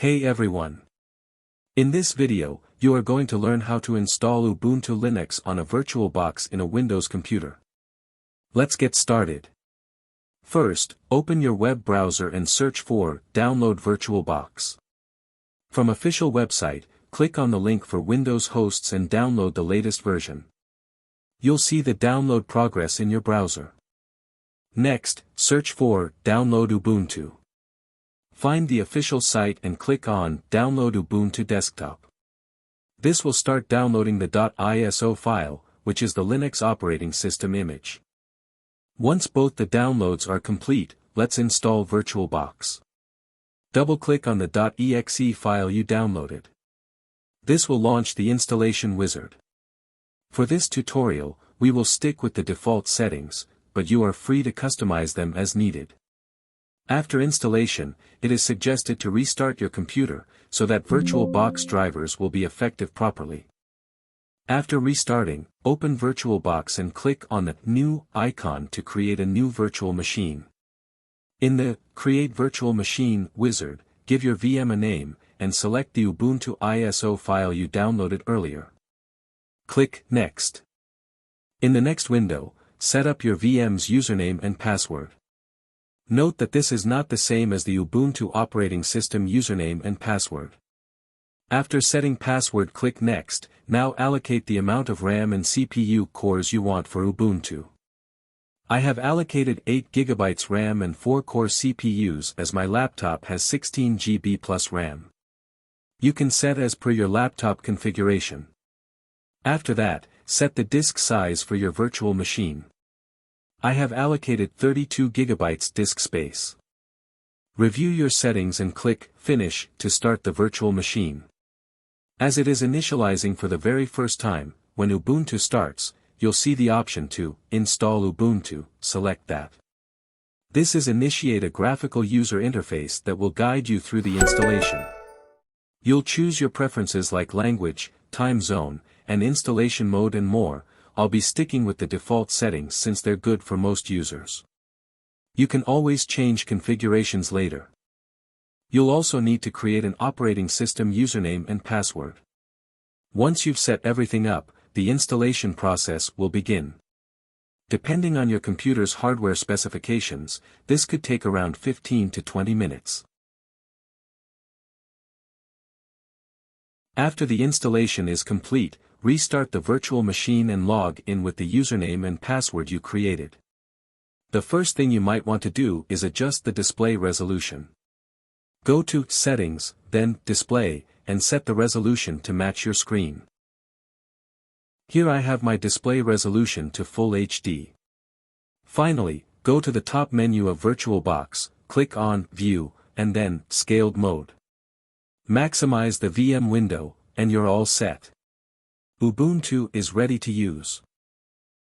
Hey everyone! In this video, you are going to learn how to install Ubuntu Linux on a VirtualBox in a Windows computer. Let's get started. First, open your web browser and search for Download VirtualBox. From official website, click on the link for Windows hosts and download the latest version. You'll see the download progress in your browser. Next, search for Download Ubuntu. Find the official site and click on Download Ubuntu Desktop. This will start downloading the .iso file, which is the Linux operating system image. Once both the downloads are complete, let's install VirtualBox. Double-click on the .exe file you downloaded. This will launch the installation wizard. For this tutorial, we will stick with the default settings, but you are free to customize them as needed. After installation, it is suggested to restart your computer, so that VirtualBox drivers will be effective properly. After restarting, open VirtualBox and click on the New icon to create a new virtual machine. In the Create Virtual Machine wizard, give your VM a name, and select the Ubuntu ISO file you downloaded earlier. Click Next. In the next window, set up your VM's username and password. Note that this is not the same as the Ubuntu operating system username and password. After setting password, click Next. Now allocate the amount of RAM and CPU cores you want for Ubuntu. I have allocated 8 GB RAM and 4 core CPUs as my laptop has 16 GB plus RAM. You can set as per your laptop configuration. After that, set the disk size for your virtual machine. I have allocated 32 GB disk space. Review your settings and click Finish to start the virtual machine. As it is initializing for the very first time, when Ubuntu starts, you'll see the option to Install Ubuntu, select that. This is initiate a graphical user interface that will guide you through the installation. You'll choose your preferences like language, time zone, and installation mode and more. I'll be sticking with the default settings since they're good for most users. You can always change configurations later. You'll also need to create an operating system username and password. Once you've set everything up, the installation process will begin. Depending on your computer's hardware specifications, this could take around 15 to 20 minutes. After the installation is complete, restart the virtual machine and log in with the username and password you created. The first thing you might want to do is adjust the display resolution. Go to Settings, then Display, and set the resolution to match your screen. Here I have my display resolution to Full HD. Finally, go to the top menu of VirtualBox, click on View, and then Scaled Mode. Maximize the VM window, and you're all set. Ubuntu is ready to use.